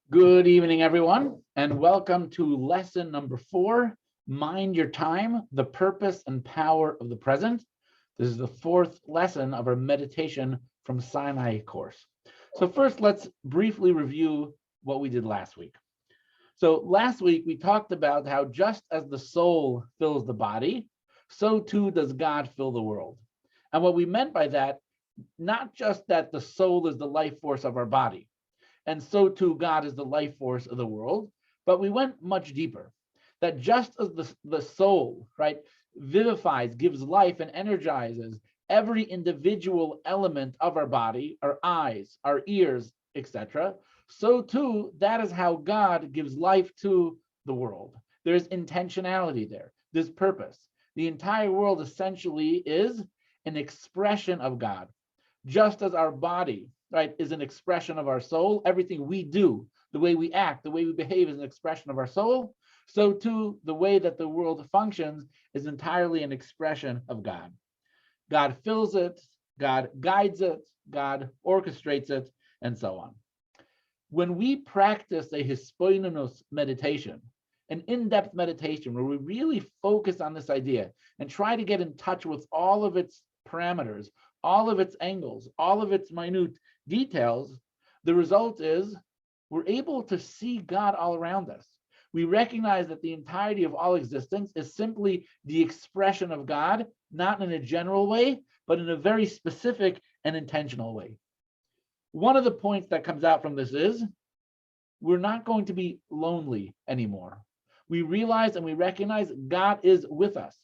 Good evening, everyone, and welcome to lesson number 4, Mind Your Time, the Purpose and Power of the Present. This is the 4th lesson of our meditation from Sinai course. So first, let's briefly review what we did last week. So last week, we talked about how just as the soul fills the body, so too does God fill the world. And what we meant by that, not just that the soul is the life force of our body, and so too God is the life force of the world. But we went much deeper, that just as the soul, right, vivifies, gives life, and energizes every individual element of our body, our eyes, our ears, etc., so too, that is how God gives life to the world. There's intentionality there, there's purpose. The entire world essentially is an expression of God. Just as our body, right, is an expression of our soul, everything we do, the way we act, the way we behave is an expression of our soul, so too the way that the world functions is entirely an expression of God. God fills it, God guides it, God orchestrates it, and so on. When we practice a hispoinos meditation, an in-depth meditation where we really focus on this idea and try to get in touch with all of its parameters, all of its angles, all of its minute details, the result is we're able to see God all around us. We recognize that the entirety of all existence is simply the expression of God, not in a general way, but in a very specific and intentional way. One of the points that comes out from this is we're not going to be lonely anymore. We realize and we recognize God is with us.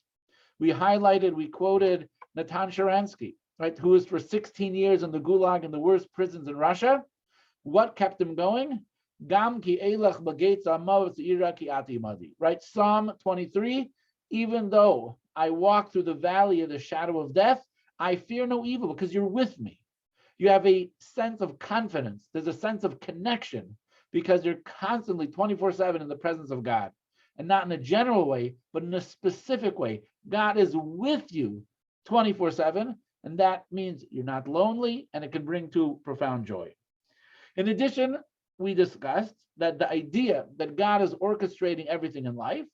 We quoted Natan Sharansky, right, who was for 16 years in the Gulag and the worst prisons in Russia. What kept him going? Gam ki elach b'geitz ha'mavos ira ki ati imadi. Right, Psalm 23. Even though I walk through the valley of the shadow of death, I fear no evil because you're with me. You have a sense of confidence. There's a sense of connection because you're constantly 24/7 in the presence of God, and not in a general way, but in a specific way. God is with you 24/7, and that means you're not lonely, and it can bring to profound joy. In addition, we discussed that the idea that God is orchestrating everything in life,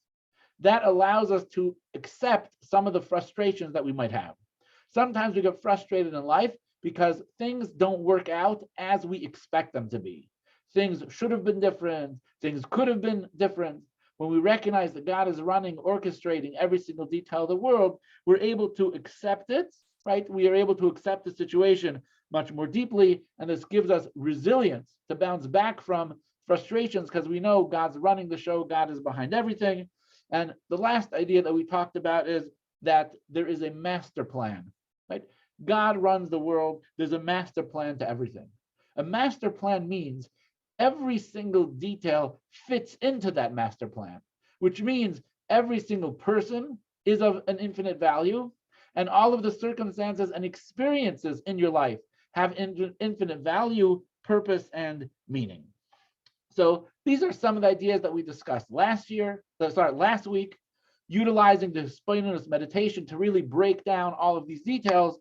that allows us to accept some of the frustrations that we might have. Sometimes we get frustrated in life because things don't work out as we expect them to be. Things should have been different, things could have been different. When we recognize that God is running, orchestrating every single detail of the world, we're able to accept it, right? We are able to accept the situation much more deeply, and this gives us resilience to bounce back from frustrations because we know God's running the show, God is behind everything. And the last idea that we talked about is that there is a master plan, right? God runs the world, there's a master plan to everything. A master plan means every single detail fits into that master plan, which means every single person is of an infinite value, and all of the circumstances and experiences in your life have infinite value, purpose, and meaning. So these are some of the ideas that we discussed last week, utilizing the Hispoinos meditation to really break down all of these details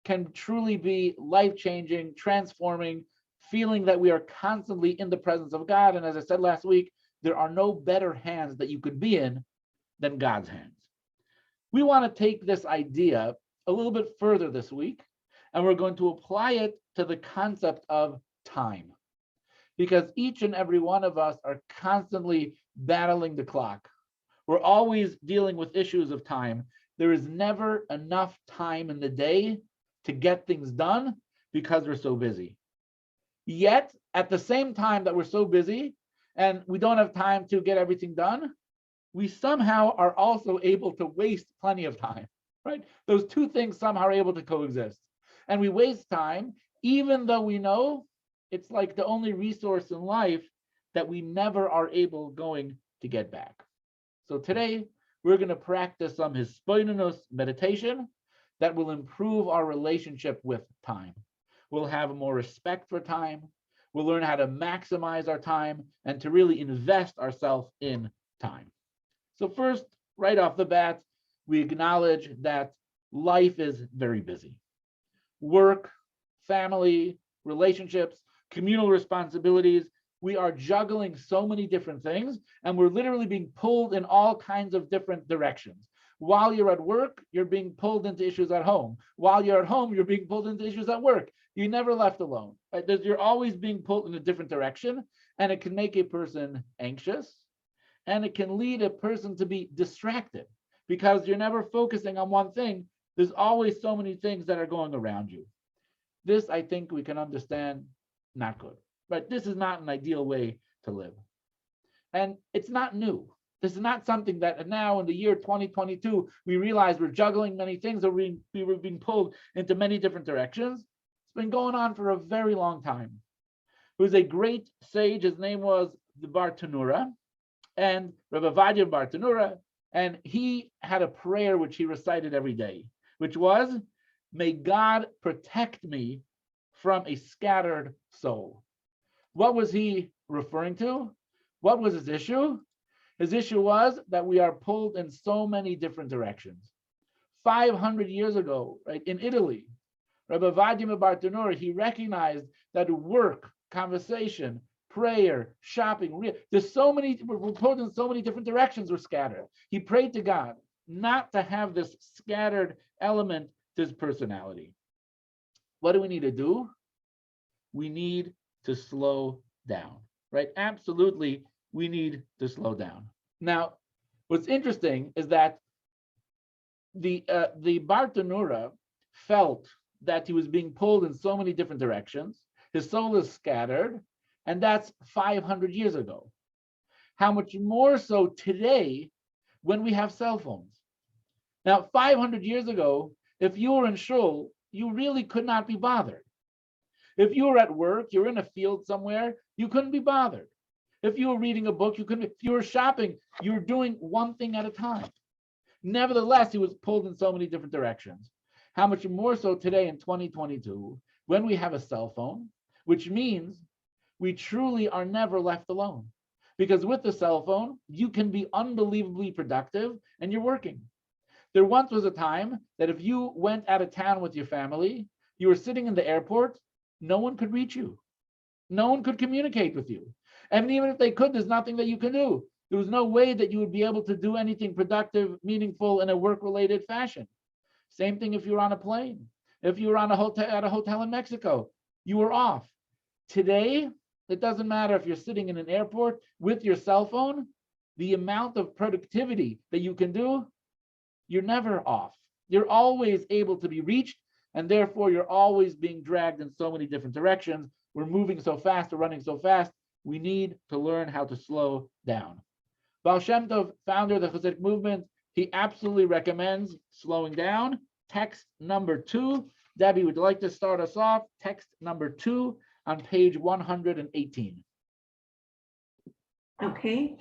can truly be life-changing, transforming, feeling that we are constantly in the presence of God. And as I said last week, there are no better hands that you could be in than God's hands. We want to take this idea a little bit further this week, and we're going to apply it to the concept of time. Because each and every one of us are constantly battling the clock. We're always dealing with issues of time. There is never enough time in the day to get things done because we're so busy. Yet, at the same time that we're so busy and we don't have time to get everything done, we somehow are also able to waste plenty of time, right? Those two things somehow are able to coexist. And we waste time, even though we know it's like the only resource in life that we never are able going to get back. So today, we're going to practice some Hispoinos meditation that will improve our relationship with time. We'll have more respect for time. We'll learn how to maximize our time and to really invest ourselves in time. So first, right off the bat, we acknowledge that life is very busy. Work, family, relationships, communal responsibilities, we are juggling so many different things, and we're literally being pulled in all kinds of different directions. While you're at work, you're being pulled into issues at home. While you're at home, you're being pulled into issues at work. You're never left alone. Right? You're always being pulled in a different direction, and it can make a person anxious, and it can lead a person to be distracted because you're never focusing on one thing. There's always so many things that are going around you. This, I think we can understand, not good. But this is not an ideal way to live. And it's not new. This is not something that now in the year 2022, we realize we're juggling many things, or we were being pulled into many different directions. It's been going on for a very long time. There was a great sage, his name was the Bartanura, and Rabbi Vadia Bartanura, and he had a prayer which he recited every day, which was, may God protect me from a scattered soul. What was he referring to? What was his issue? His issue was that we are pulled in so many different directions. 500 years ago, right, in Italy, Rabbi Vadim Bartanura, he recognized that work, conversation, prayer, shopping, there's so many, we're pulled in so many different directions, we're scattered. He prayed to God not to have this scattered element to his personality. What do we need to do? We need to slow down, right? Absolutely, we need to slow down. Now, what's interesting is that the Bartanura felt that he was being pulled in so many different directions. His soul is scattered, and that's 500 years ago. How much more so today when we have cell phones? Now, 500 years ago, if you were in shul, you really could not be bothered. If you were at work, you're in a field somewhere, you couldn't be bothered. If you were reading a book, you couldn't. If you were shopping, you were doing one thing at a time. Nevertheless, he was pulled in so many different directions. How much more so today in 2022, when we have a cell phone, which means we truly are never left alone. Because with the cell phone, you can be unbelievably productive and you're working. There once was a time that if you went out of town with your family, you were sitting in the airport, no one could reach you. No one could communicate with you. And even if they could, there's nothing that you can do. There was no way that you would be able to do anything productive, meaningful in a work-related fashion. Same thing if you were on a plane. If you were on at a hotel in Mexico, you were off. Today, it doesn't matter if you're sitting in an airport with your cell phone, the amount of productivity that you can do, you're never off. You're always able to be reached, and therefore you're always being dragged in so many different directions. We're moving so fast, we're running so fast, we need to learn how to slow down. Baal Shem Tov, founder of the Hasidic movement, he absolutely recommends slowing down. Text number 2. Debbie, would you like to start us off? Text number 2 on page 118. Okay,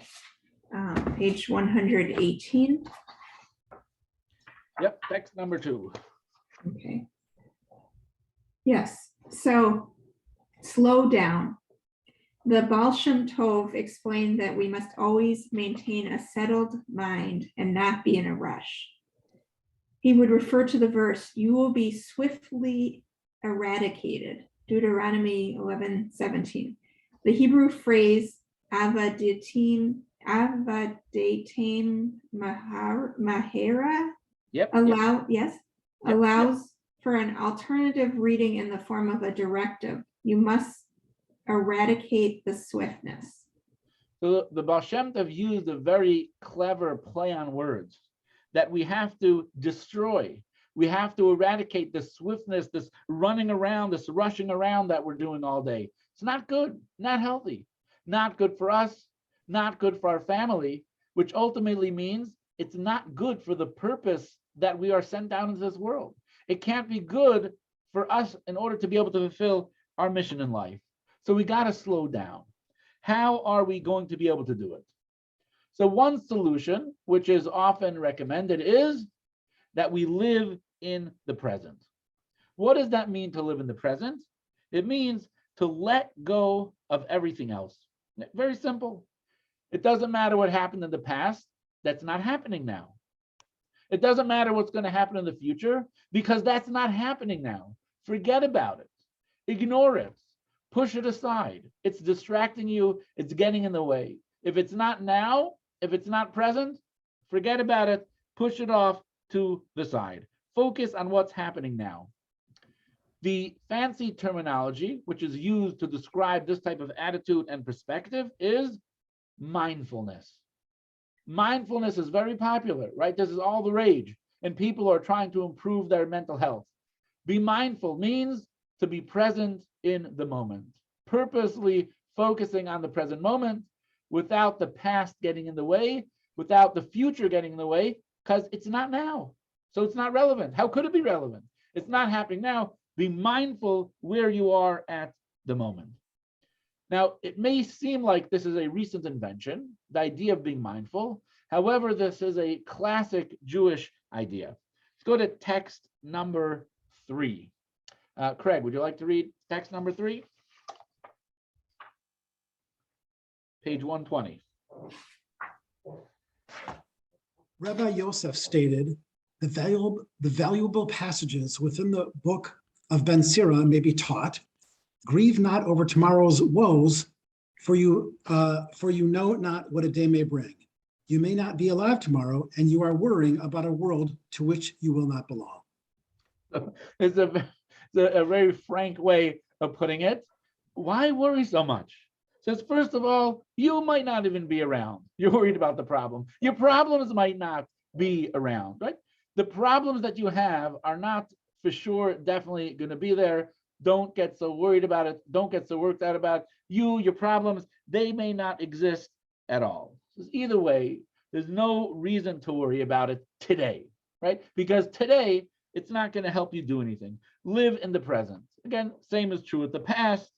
page 118. Yep, text number 2. Okay. Yes, so slow down. The Baal Shem Tov explained that we must always maintain a settled mind and not be in a rush. He would refer to the verse, you will be swiftly eradicated, Deuteronomy 11:17. The Hebrew phrase, avadatim mahera, allows for an alternative reading in the form of a directive. You must eradicate the swiftness. So the Baal Shem Tov used a very clever play on words that we have to destroy. We have to eradicate this swiftness, this running around, this rushing around that we're doing all day. It's not good, not healthy, not good for us, not good for our family, which ultimately means it's not good for the purpose that we are sent down into this world. It can't be good for us in order to be able to fulfill our mission in life. So we got to slow down. How are we going to be able to do it? So one solution, which is often recommended, is that we live in the present. What does that mean to live in the present? It means to let go of everything else. Very simple. It doesn't matter what happened in the past. That's not happening now. It doesn't matter what's going to happen in the future because that's not happening now. Forget about it. Ignore it. push it aside. It's distracting you. It's getting in the way. If it's not now, if it's not present, forget about it. Push it off to the side. Focus on what's happening now. The fancy terminology, which is used to describe this type of attitude and perspective, is mindfulness. Mindfulness is very popular, right? This is all the rage, and people are trying to improve their mental health. Be mindful means to be present in the moment, purposely focusing on the present moment without the past getting in the way, without the future getting in the way, because it's not now. So it's not relevant. How could it be relevant? It's not happening now. Be mindful where you are at the moment. Now, it may seem like this is a recent invention, the idea of being mindful. However, this is a classic Jewish idea. Let's go to text number 3. Craig, would you like to read text number 3? Page 120. Rabbi Yosef stated, the valuable passages within the book of Ben Sira may be taught. Grieve not over tomorrow's woes, for you know not what a day may bring. You may not be alive tomorrow, and you are worrying about a world to which you will not belong. It's a very frank way of putting it. Why worry so much? Says, first of all, you might not even be around. You're worried about the problem. Your problems might not be around, right? The problems that you have are not for sure definitely going to be there. Don't get so worried about it. Don't get so worked out about you, your problems. They may not exist at all. Either way, there's no reason to worry about it today, right? Because today, it's not going to help you do anything. Live in the present. Again, same is true with the past.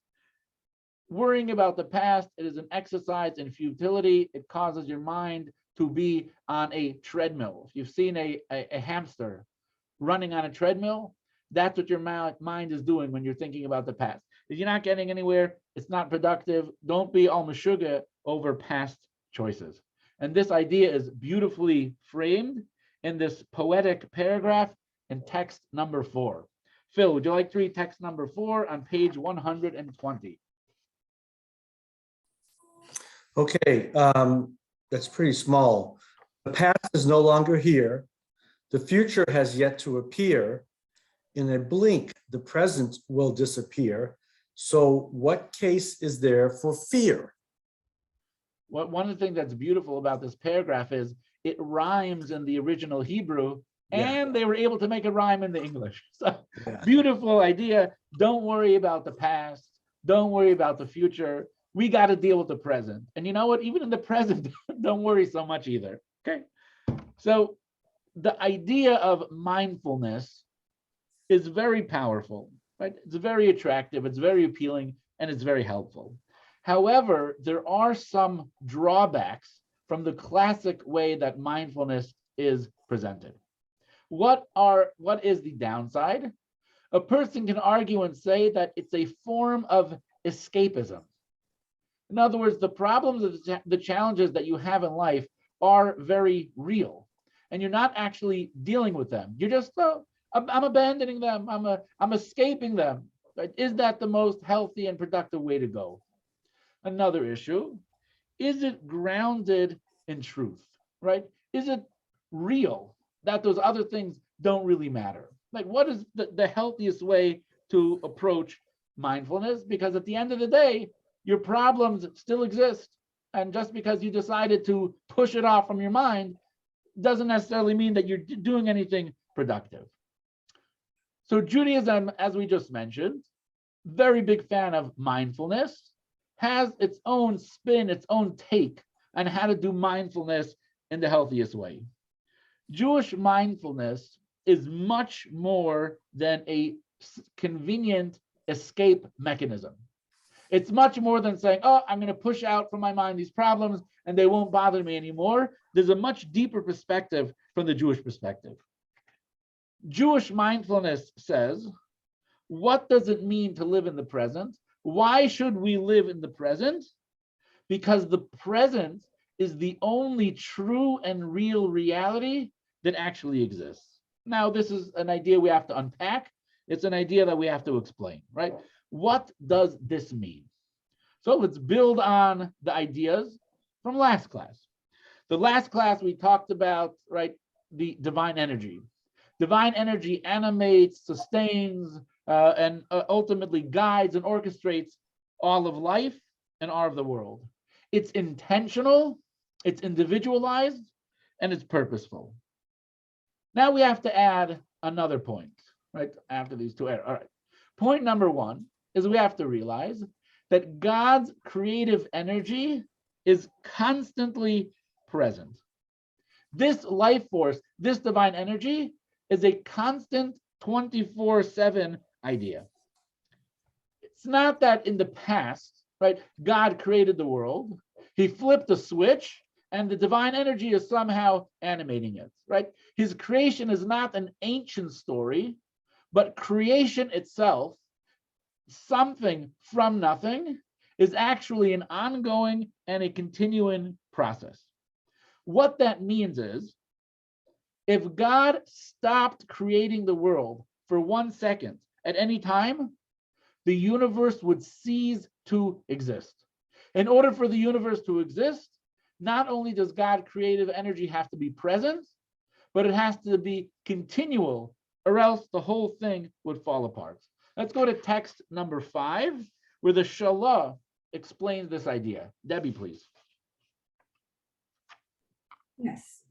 Worrying about the past, it is an exercise in futility. It causes your mind to be on a treadmill. If you've seen a hamster running on a treadmill, that's what your mind is doing when you're thinking about the past. If you're not getting anywhere, it's not productive. Don't be all meshuggah over past choices. And this idea is beautifully framed in this poetic paragraph in text number 4. Phil, would you like to read text number 4 on page 120? Okay, that's pretty small. The past is no longer here. The future has yet to appear. In a blink, the present will disappear. So what case is there for fear? One of the things that's beautiful about this paragraph is it rhymes in the original Hebrew, and they were able to make a rhyme in the English. So beautiful idea. Don't worry about the past. Don't worry about the future. We got to deal with the present. And you know what? Even in the present, don't worry so much either. Okay. So the idea of mindfulness is very powerful, right? It's very attractive, it's very appealing, and it's very helpful. However, there are some drawbacks from the classic way that mindfulness is presented. What is the downside? A person can argue and say that it's a form of escapism. In other words, the problems, the challenges that you have in life are very real, and you're not actually dealing with them. You're just, I'm abandoning them. I'm escaping them. Right? Is that the most healthy and productive way to go? Another issue, is it grounded in truth, right? Is it real that those other things don't really matter? Like, what is the healthiest way to approach mindfulness? Because at the end of the day, your problems still exist. And just because you decided to push it off from your mind doesn't necessarily mean that you're doing anything productive. So Judaism, as we just mentioned, very big fan of mindfulness, has its own spin, its own take on how to do mindfulness in the healthiest way. Jewish mindfulness is much more than a convenient escape mechanism. It's much more than saying, oh, I'm going to push out from my mind these problems and they won't bother me anymore. There's a much deeper perspective from the Jewish perspective. Jewish mindfulness says, what does it mean to live in the present? Why should we live in the present? Because the present is the only true and real reality that actually exists. Now, this is an idea we have to unpack. It's an idea that we have to explain, right? What does this mean? So let's build on the ideas from last class. The last class we talked about, right, the divine energy. Divine energy animates, sustains, and ultimately guides and orchestrates all of life and all of the world. It's intentional, it's individualized, and it's purposeful. Now we have to add another point, right, after these two. All right. Point number one is we have to realize that God's creative energy is constantly present. This life force, this divine energy, is a constant 24/7 idea. It's not that in the past, right, God created the world, he flipped a switch, and the divine energy is somehow animating it, right? His creation is not an ancient story, but creation itself, something from nothing, is actually an ongoing and a continuing process. What that means is, if God stopped creating the world for 1 second at any time, the universe would cease to exist. In order for the universe to exist, not only does God's creative energy have to be present, but it has to be continual, or else the whole thing would fall apart. Let's go to text number 5, where the Shalah explains this idea. Debbie, please. Yes.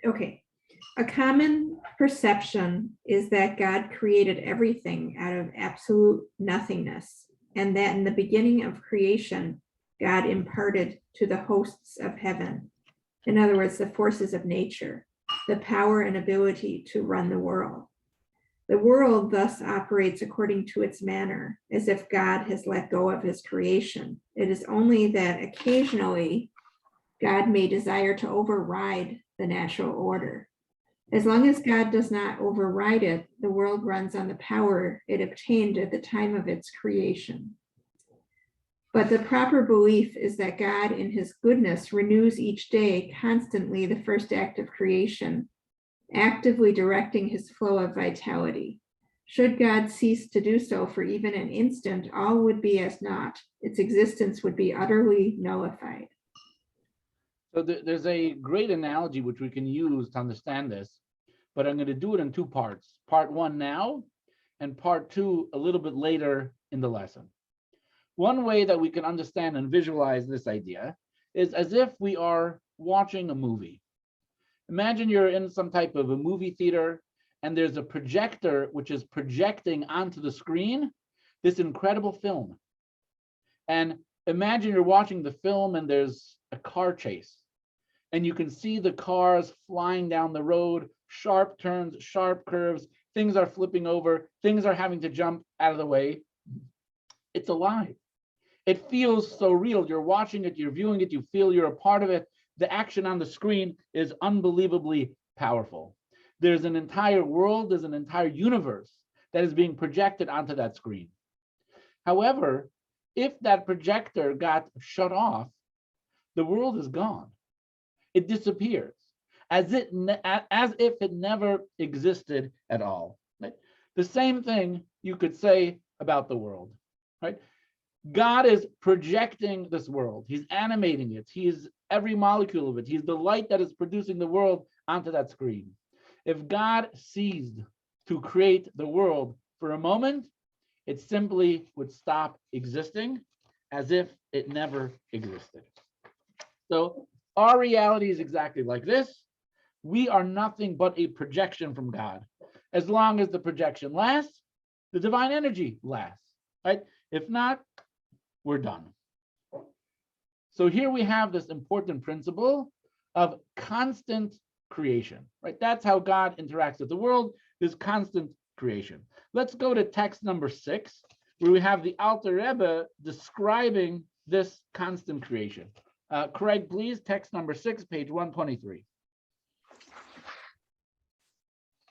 Okay. A common perception is that God created everything out of absolute nothingness, and that in the beginning of creation, God imparted to the hosts of heaven, in other words, the forces of nature, the power and ability to run the world. The world thus operates according to its manner, as if God has let go of his creation. It is only that occasionally God may desire to override the natural order. As long as God does not override it, the world runs on the power it obtained at the time of its creation. But the proper belief is that God in his goodness renews each day constantly the first act of creation, actively directing his flow of vitality. Should God cease to do so for even an instant, all would be as naught. Its existence would be utterly nullified. So there's a great analogy which we can use to understand this, but I'm going to do it in 2 parts. Part 1 now, and part 2 a little bit later in the lesson. One way that we can understand and visualize this idea is as if we are watching a movie. Imagine you're in some type of a movie theater, and there's a projector which is projecting onto the screen this incredible film. And imagine you're watching the film and there's a car chase, and you can see the cars flying down the road, sharp turns, sharp curves, things are flipping over, things are having to jump out of the way. It's alive. It feels so real. You're watching it, you're viewing it, you feel you're a part of it. The action on the screen is unbelievably powerful. There's an entire world, there's an entire universe that is being projected onto that screen. However, if that projector got shut off, the world is gone. It disappears, as if it never existed at all. Right? The same thing you could say about the world, right? God is projecting this world. He's animating it. He is every molecule of it. He's the light that is producing the world onto that screen. If God ceased to create the world for a moment, it simply would stop existing, as if it never existed. So our reality is exactly like this. We are nothing but a projection from God. As long as the projection lasts, the divine energy lasts, right? If not, we're done. So here we have this important principle of constant creation, right? That's how God interacts with the world, this constant creation. Let's go to text number 6, where we have the Alter Rebbe describing this constant creation. Craig, please, text number 6, page 123.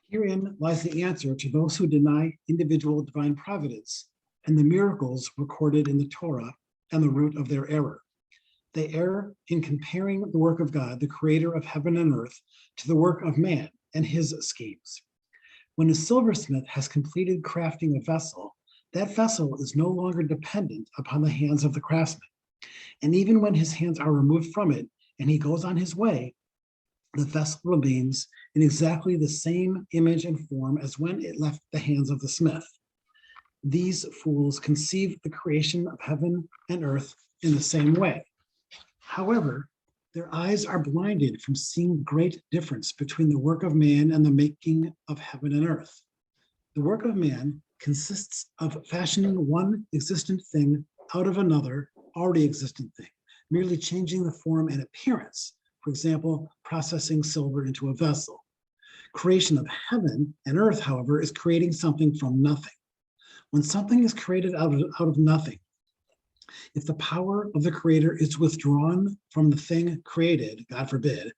Herein lies the answer to those who deny individual divine providence and the miracles recorded in the Torah and the root of their error. They err in comparing the work of God, the creator of heaven and earth, to the work of man and his schemes. When a silversmith has completed crafting a vessel, That vessel is no longer dependent upon the hands of the craftsman. And even when his hands are removed from it and he goes on his way, the vessel remains in exactly the same image and form as when it left the hands of the smith. These fools conceive the creation of heaven and earth in the same way. However, their eyes are blinded from seeing great difference between the work of man and the making of heaven and earth. The work of man consists of fashioning one existent thing out of another already existent thing, merely changing the form and appearance. For example, processing silver into a vessel. Creation of heaven and earth, however, is creating something from nothing. When something is created out of nothing, if the power of the creator is withdrawn from the thing created, God forbid,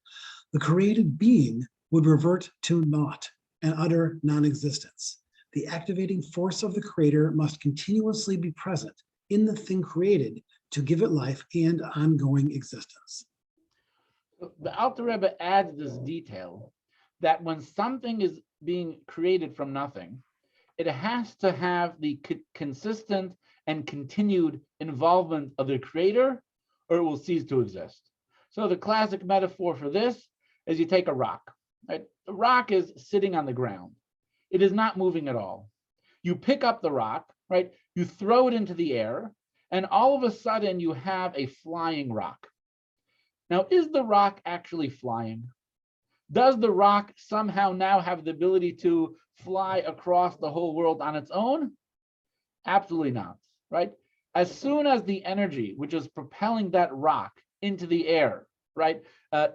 the created being would revert to naught and utter non-existence. The activating force of the creator must continuously be present in the thing created to give it life and ongoing existence. The Alter Rebbe adds this detail that when something is being created from nothing, it has to have the consistent and continued involvement of the creator, or it will cease to exist. So the classic metaphor for this is you take a rock, right? The rock is sitting on the ground. It is not moving at all. You pick up the rock, right? You throw it into the air, and all of a sudden you have a flying rock. Now, is the rock actually flying? Does the rock somehow now have the ability to fly across the whole world on its own? Absolutely not, right? As soon as the energy which is propelling that rock into the air, right,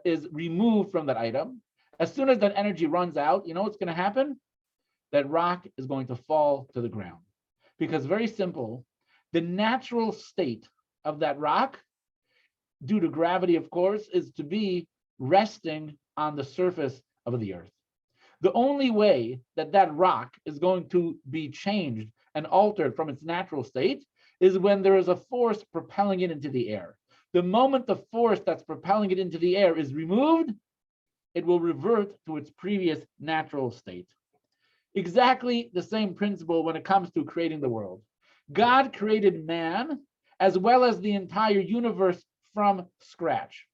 is removed from that item, as soon as that energy runs out, you know what's going to happen? That rock is going to fall to the ground. Because very simple, the natural state of that rock, due to gravity, of course, is to be resting on the surface of the earth. The only way that that rock is going to be changed and altered from its natural state is when there is a force propelling it into the air. The moment the force that's propelling it into the air is removed, it will revert to its previous natural state. Exactly the same principle when it comes to creating the world. God created man as well as the entire universe from scratch,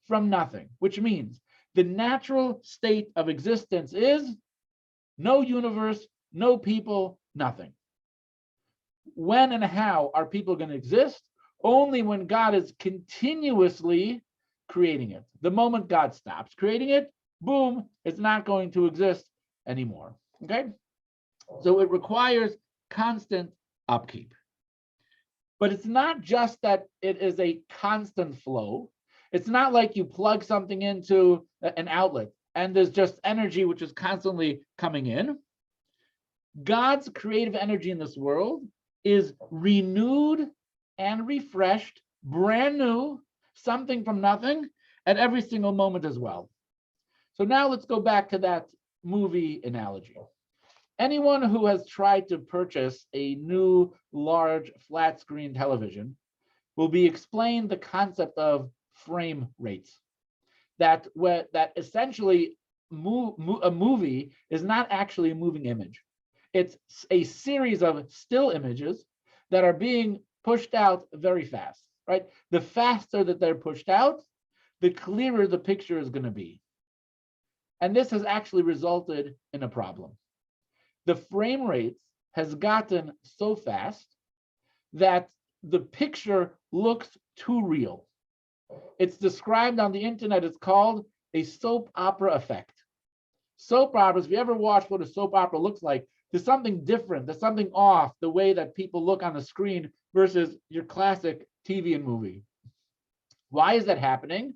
from nothing, which means the natural state of existence is no universe, no people, nothing. When and how are people going to exist? Only when God is continuously creating it. The moment God stops creating it, boom, it's not going to exist anymore. Okay? So it requires constant upkeep. But it's not just that it is a constant flow. It's not like you plug something into an outlet and there's just energy which is constantly coming in. God's creative energy in this world is renewed and refreshed, brand new, something from nothing at every single moment as well. So now let's go back to that movie analogy. Anyone who has tried to purchase a new large flat screen television will be explained the concept of frame rates. That essentially a movie is not actually a moving image. It's a series of still images that are being pushed out very fast, right? The faster that they're pushed out, the clearer the picture is going to be. And this has actually resulted in a problem. The frame rate has gotten so fast that the picture looks too real. It's described on the internet, it's called a soap opera effect. Soap operas, if you ever watch what a soap opera looks like, there's something different, there's something off the way that people look on the screen versus your classic TV and movie. Why is that happening?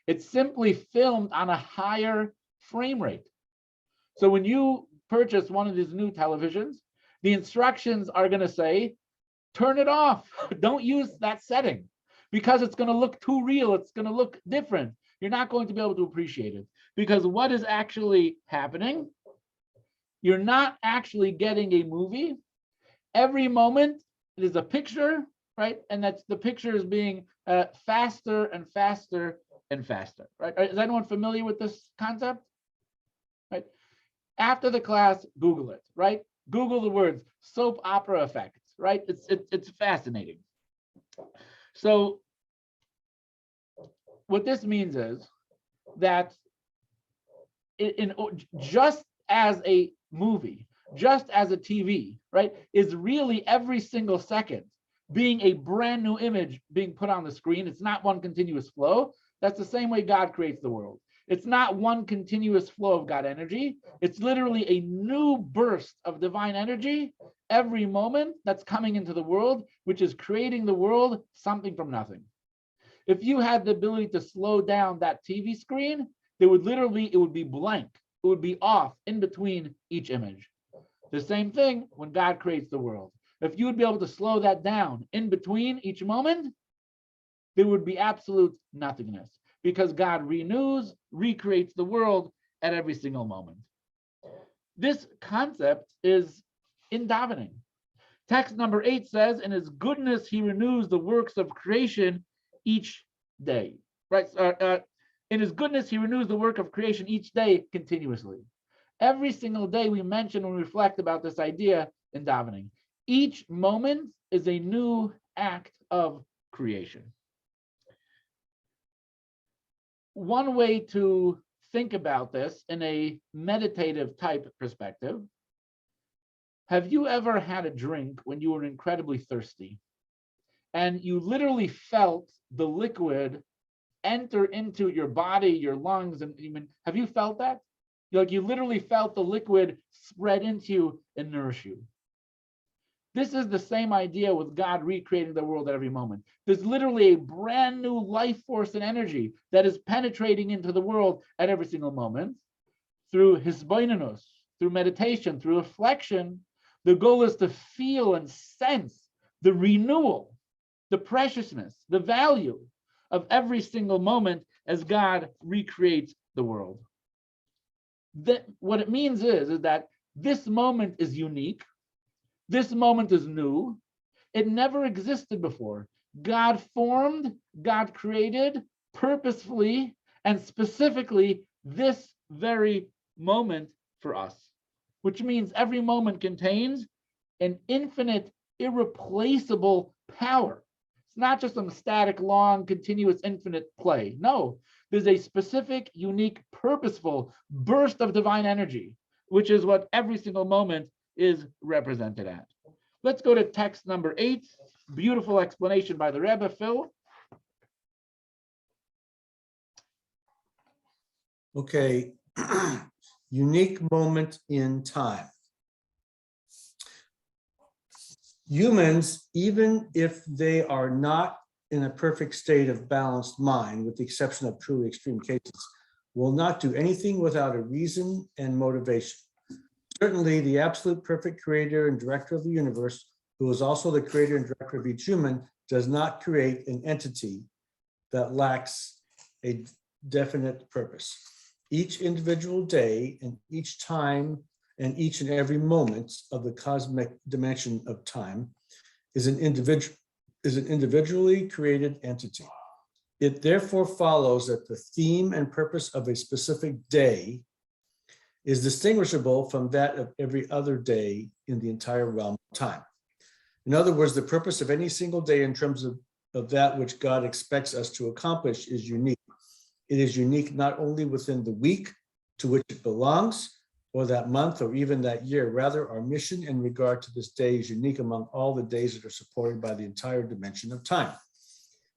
It's simply filmed on a higher frame rate. So when you purchase one of these new televisions, the instructions are going to say, turn it off. Don't use that setting because it's going to look too real. It's going to look different. You're not going to be able to appreciate it because what is actually happening? You're not actually getting a movie. Every moment there's a picture, right? And that's the picture is being faster and faster and faster, right? Is anyone familiar with this concept? Right? After the class, Google it, right? Google the words soap opera effect. right? It's fascinating. So what this means is that just as a movie, just as a TV, right, is really every single second being a brand new image being put on the screen. It's not one continuous flow. That's the same way God creates the world. It's not one continuous flow of God energy. It's literally a new burst of divine energy every moment that's coming into the world, which is creating the world something from nothing. If you had the ability to slow down that TV screen, it would be blank. It would be off in between each image. The same thing when God creates the world. If you would be able to slow that down in between each moment, there would be absolute nothingness, because God renews, recreates the world at every single moment. This concept is in davening. Text number 8 says, in his goodness, he renews the works of creation each day. Right? In his goodness, he renews the work of creation each day continuously. Every single day we mention and reflect about this idea in davening. Each moment is a new act of creation. One way to think about this in a meditative type perspective, have you ever had a drink when you were incredibly thirsty and you literally felt the liquid enter into your body, your lungs, and even, have you felt that? Like you literally felt the liquid spread into you and nourish you. This is the same idea with God recreating the world at every moment. There's literally a brand new life force and energy that is penetrating into the world at every single moment through hisbonenus, through meditation, through reflection. The goal is to feel and sense the renewal, the preciousness, the value of every single moment as God recreates the world. What it means is that this moment is unique. This moment is new. It never existed before. God formed, God created purposefully and specifically this very moment for us, which means every moment contains an infinite, irreplaceable power. It's not just some static, long, continuous, infinite play. No, there's a specific, unique, purposeful burst of divine energy, which is what every single moment is represented at. Let's go to text number 8. Beautiful explanation by the Rebbe, Phil. Okay, unique moment in time. Humans, even if they are not in a perfect state of balanced mind, with the exception of truly extreme cases, will not do anything without a reason and motivation. Certainly, the absolute perfect creator and director of the universe, who is also the creator and director of each human, does not create an entity that lacks a definite purpose. Each individual day and each time and each and every moment of the cosmic dimension of time is an individually created entity. It therefore follows that the theme and purpose of a specific day is distinguishable from that of every other day in the entire realm of time. In other words, the purpose of any single day in terms of that which God expects us to accomplish is unique. It is unique not only within the week to which it belongs, or that month, or even that year. Rather, our mission in regard to this day is unique among all the days that are supported by the entire dimension of time.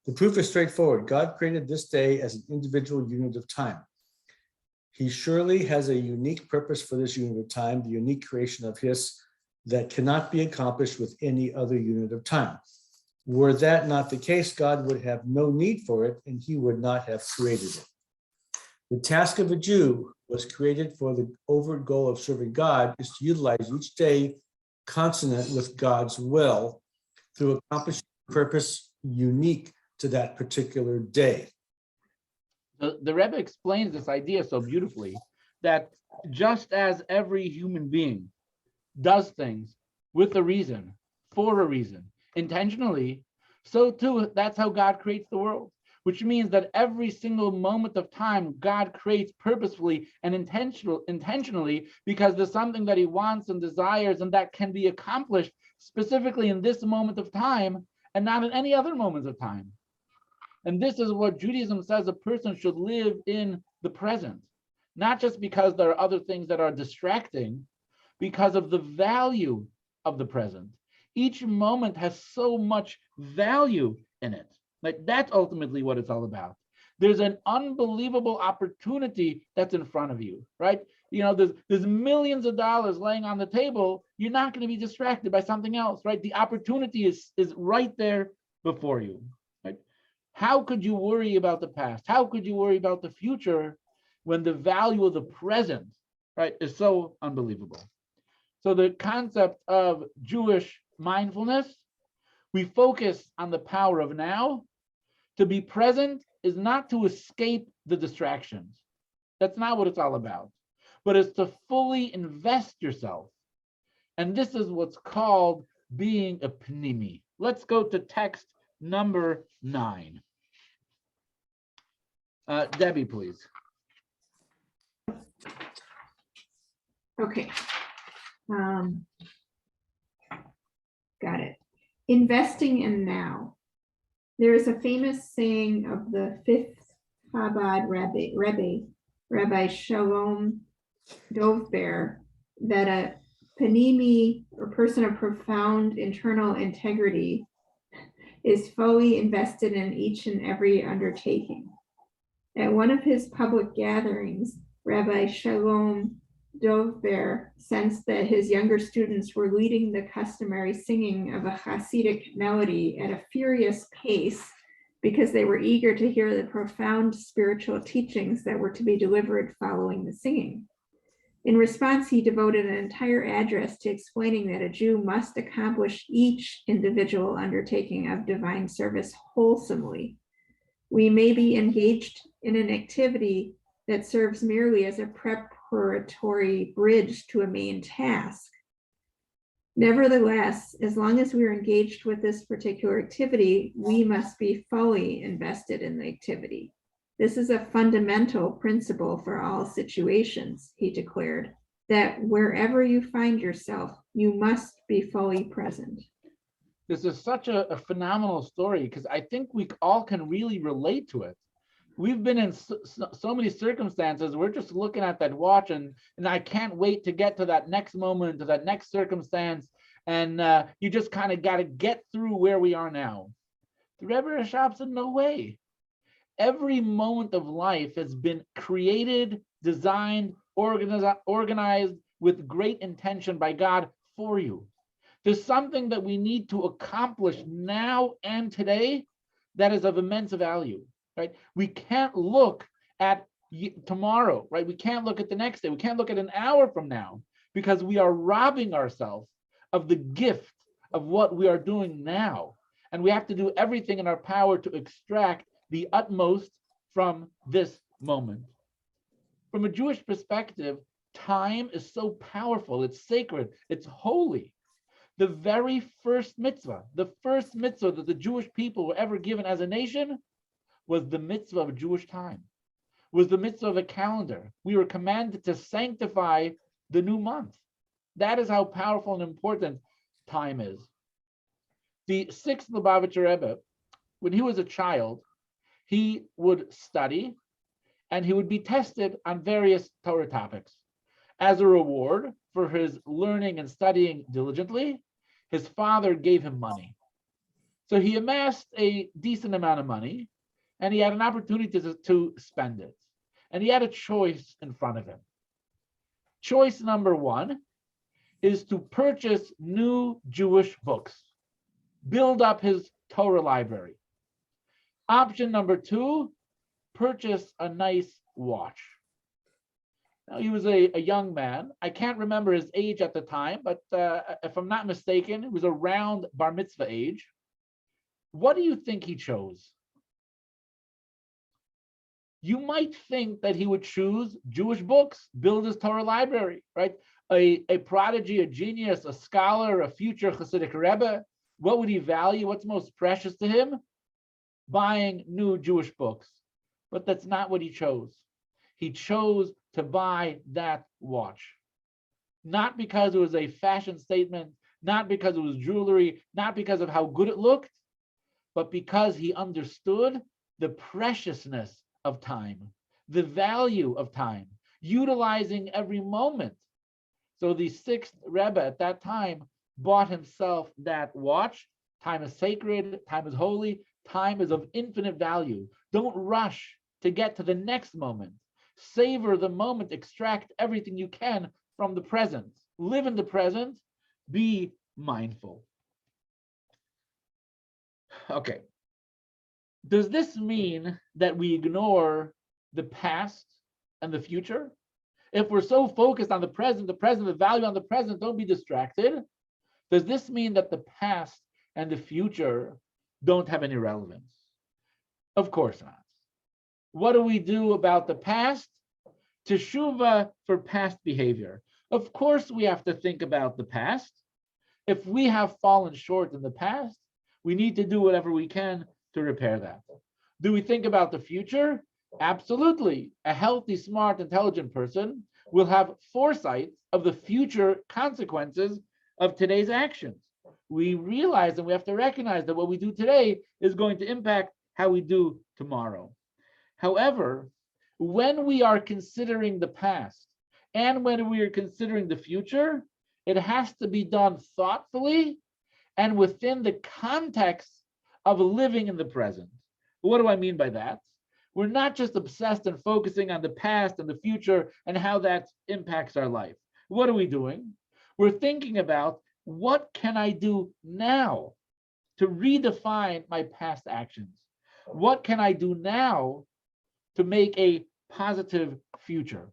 The proof is straightforward. God created this day as an individual unit of time. He surely has a unique purpose for this unit of time, the unique creation of his that cannot be accomplished with any other unit of time. Were that not the case, God would have no need for it, and he would not have created it. The task of a Jew was created for the overt goal of serving God is to utilize each day consonant with God's will through accomplishing a purpose unique to that particular day. The Rebbe explains this idea so beautifully, that just as every human being does things with a reason, for a reason, intentionally, so too, that's how God creates the world, which means that every single moment of time, God creates purposefully and intentionally, because there's something that he wants and desires and that can be accomplished specifically in this moment of time and not in any other moments of time. And this is what Judaism says a person should live in the present, not just because there are other things that are distracting, because of the value of the present. Each moment has so much value in it. Like that's ultimately what it's all about. There's an unbelievable opportunity that's in front of you, right? There's millions of dollars laying on the table. You're not going to be distracted by something else, right? The opportunity is right there before you, right? How could you worry about the past? How could you worry about the future when the value of the present, right, is so unbelievable? So the concept of Jewish mindfulness, we focus on the power of now. To be present is not to escape the distractions. That's not what it's all about, but it's to fully invest yourself. And this is what's called being a pnimi. Let's go to text number 9. Debbie, please. Okay. Got it. Investing in now. There is a famous saying of the 5th Chabad Rabbi Shalom Dovber, that a panimi, or person of profound internal integrity, is fully invested in each and every undertaking. At one of his public gatherings, Rabbi Shalom Dovber sensed that his younger students were leading the customary singing of a Hasidic melody at a furious pace because they were eager to hear the profound spiritual teachings that were to be delivered following the singing. In response, he devoted an entire address to explaining that a Jew must accomplish each individual undertaking of divine service wholesomely. We may be engaged in an activity that serves merely as a preparatory bridge to a main task. Nevertheless, as long as we are engaged with this particular activity, we must be fully invested in the activity. This is a fundamental principle for all situations, he declared, that wherever you find yourself, you must be fully present. This is such a phenomenal story because I think we all can really relate to it. We've been in so many circumstances. We're just looking at that watch and I can't wait to get to that next moment, to that next circumstance. And you just kind of got to get through where we are now. The Rebbe Rashab said, no way. Every moment of life has been created, designed, organized with great intention by God for you. There's something that we need to accomplish now and today that is of immense value. Right? We can't look at tomorrow, right? We can't look at the next day. We can't look at an hour from now because we are robbing ourselves of the gift of what we are doing now. And we have to do everything in our power to extract the utmost from this moment. From a Jewish perspective, time is so powerful. It's sacred. It's holy. The very first mitzvah that the Jewish people were ever given as a nation was the mitzvah of Jewish time, was the mitzvah of a calendar. We were commanded to sanctify the new month. That is how powerful and important time is. The 6th Lubavitcher Rebbe, when he was a child, he would study and he would be tested on various Torah topics. As a reward for his learning and studying diligently, his father gave him money. So he amassed a decent amount of money, and he had an opportunity to spend it. And he had a choice in front of him. Choice number 1 is to purchase new Jewish books, build up his Torah library. Option number 2, purchase a nice watch. Now, he was a young man. I can't remember his age at the time, but if I'm not mistaken, it was around bar mitzvah age. What do you think he chose? You might think that he would choose Jewish books, build his Torah library, right? A prodigy, a genius, a scholar, a future Hasidic Rebbe. What would he value? What's most precious to him? Buying new Jewish books. But that's not what he chose. He chose to buy that watch. Not because it was a fashion statement, not because it was jewelry, not because of how good it looked, but because he understood the preciousness of time, the value of time, utilizing every moment. So the sixth Rebbe at that time bought himself that watch. Time is sacred, time is holy, time is of infinite value. Don't rush to get to the next moment. Savor the moment, extract everything you can from the present. Live in the present, be mindful. Okay. Does this mean that we ignore the past and the future? If we're so focused on the present, the value on the present, don't be distracted. Does this mean that the past and the future don't have any relevance? Of course not. What do we do about the past? Teshuvah for past behavior. Of course, we have to think about the past. If we have fallen short in the past, we need to do whatever we can to repair that. Do we think about the future? Absolutely. A healthy, smart, intelligent person will have foresight of the future consequences of today's actions. We realize and we have to recognize that what we do today is going to impact how we do tomorrow. However, when we are considering the past and when we are considering the future, it has to be done thoughtfully and within the context of living in the present. What do I mean by that? We're not just obsessed and focusing on the past and the future and how that impacts our life. What are we doing? We're thinking about what can I do now to redefine my past actions? What can I do now to make a positive future?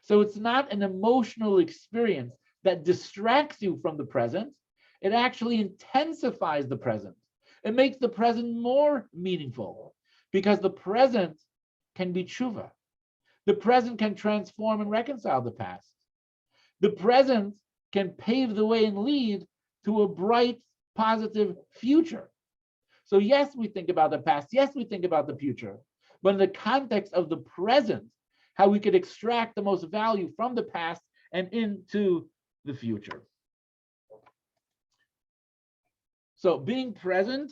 So it's not an emotional experience that distracts you from the present. It actually intensifies the present. It makes the present more meaningful because the present can be tshuva. The present can transform and reconcile the past. The present can pave the way and lead to a bright, positive future. So yes, we think about the past. Yes, we think about the future. But in the context of the present, how we could extract the most value from the past and into the future. So being present,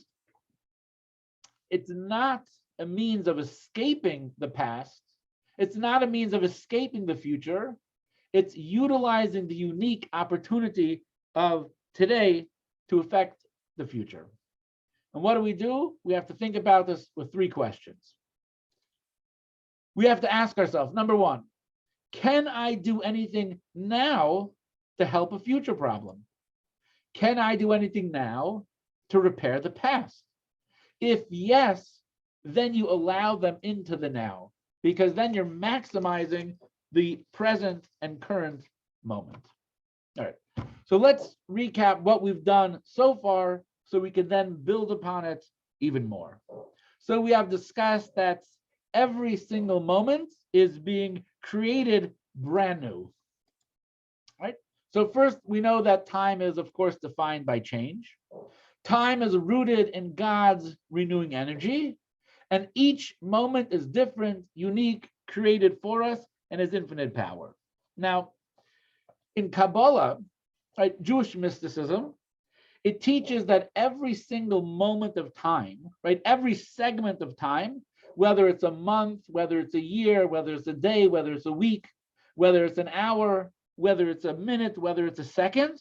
it's not a means of escaping the past. It's not a means of escaping the future. It's utilizing the unique opportunity of today to affect the future. And what do? We have to think about this with three questions. We have to ask ourselves, number one, can I do anything now to help a future problem? Can I do anything now to repair the past? If yes, then you allow them into the now, because then you're maximizing the present and current moment. All right, so let's recap what we've done so far so we can then build upon it even more. So we have discussed that every single moment is being created brand new, right? So first, we know that time is, of course, defined by change. Time is rooted in God's renewing energy, and each moment is different, unique, created for us, and has infinite power. Now, in Kabbalah, right, Jewish mysticism, it teaches that every single moment of time, right, every segment of time, whether it's a month, whether it's a year, whether it's a day, whether it's a week, whether it's an hour, whether it's a minute, whether it's a second,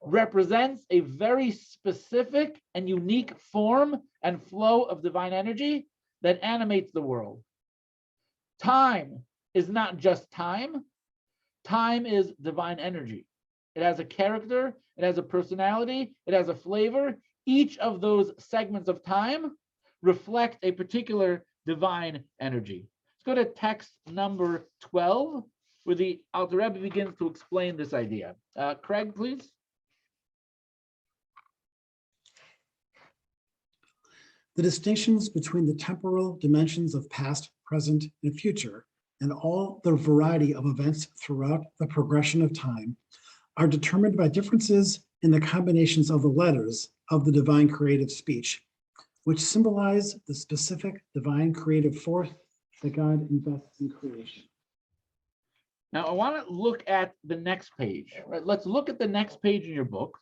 represents a very specific and unique form and flow of divine energy that animates the world. Time is not just time. Time is divine energy. It has a character, it has a personality, it has a flavor. Each of those segments of time reflect a particular divine energy. Let's go to text number 12, where the Alter Rebbe begins to explain this idea. Craig, please. The distinctions between the temporal dimensions of past, present, and future, and all the variety of events throughout the progression of time, are determined by differences in the combinations of the letters of the divine creative speech, which symbolize the specific divine creative force that God invests in creation. Now, I want to look at the next page. Right? Let's look at the next page in your book,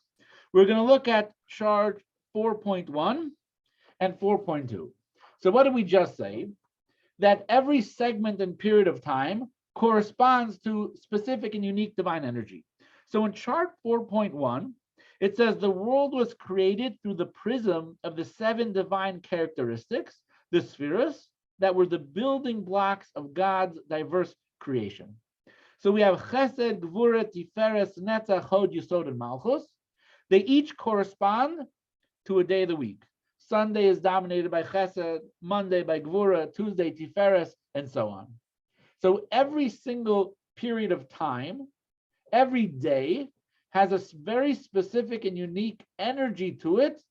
We're going to look at chart 4.1 and 4.2. So what did we just say? That every segment and period of time corresponds to specific and unique divine energy. So in chart 4.1, it says the world was created through the prism of the 7 divine characteristics, the spheres, that were the building blocks of God's diverse creation. So we have Chesed, Gvura, Tiferes, Netzach, Hod, Yesod, and Malchus. They each correspond to a day of the week. Sunday is dominated by Chesed, Monday by Gvura, Tuesday Tiferes, and so on. So every single period of time, every day, has a very specific and unique energy to it.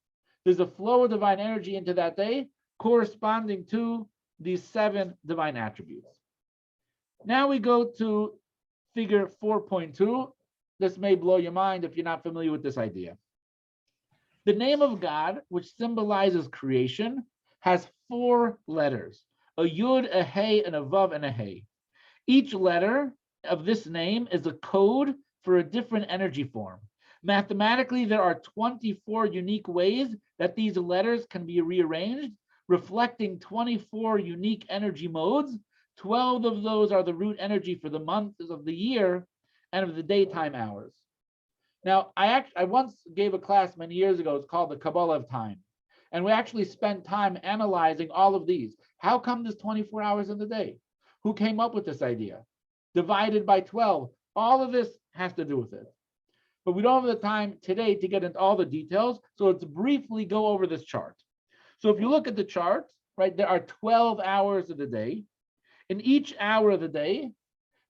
There's a flow of divine energy into that day corresponding to these 7 divine attributes. Now we go to figure 4.2. This may blow your mind if you're not familiar with this idea. The name of God, which symbolizes creation, has 4 letters, a Yud, a Hey, and a Vav, and a Hey. Each letter of this name is a code for a different energy form. Mathematically, there are 24 unique ways that these letters can be rearranged, reflecting 24 unique energy modes. 12 of those are the root energy for the months of the year and of the daytime hours. Now, I once gave a class many years ago. It's called the Kabbalah of Time. And we actually spent time analyzing all of these. How come there's 24 hours in the day? Who came up with this idea? Divided by 12. All of this has to do with it. But we don't have the time today to get into all the details. So let's briefly go over this chart. So if you look at the chart, right, there are 12 hours of the day. In each hour of the day,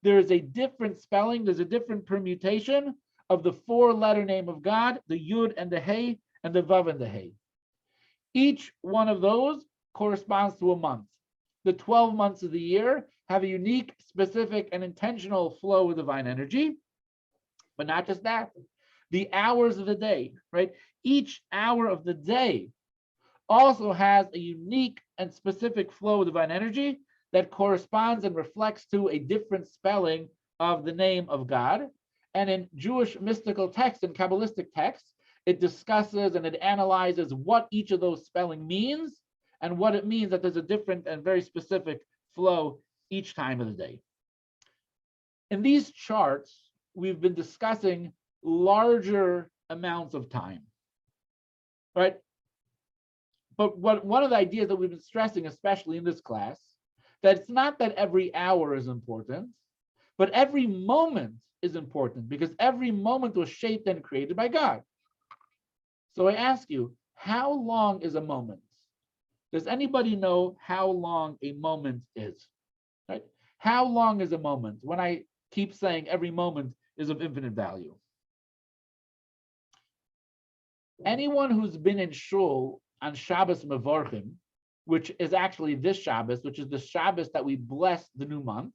there is a different spelling. There's a different permutation of the 4-letter name of God, the Yud and the Hey, and the Vav and the Hey. Each one of those corresponds to a month. The 12 months of the year have a unique, specific, and intentional flow of divine energy. But not just that, the hours of the day, right? Each hour of the day also has a unique and specific flow of divine energy that corresponds and reflects to a different spelling of the name of God. And in Jewish mystical texts and Kabbalistic texts, it discusses and it analyzes what each of those spelling means and what it means that there's a different and very specific flow each time of the day. In these charts, we've been discussing larger amounts of time, right? But one of the ideas that we've been stressing, especially in this class, that it's not that every hour is important, but every moment is important because every moment was shaped and created by God. So I ask you, how long is a moment? Does anybody know how long a moment is? Right? How long is a moment? When I keep saying every moment is of infinite value. Anyone who's been in shul on Shabbos Mevorchim, which is actually this Shabbos, which is the Shabbos that we bless the new month,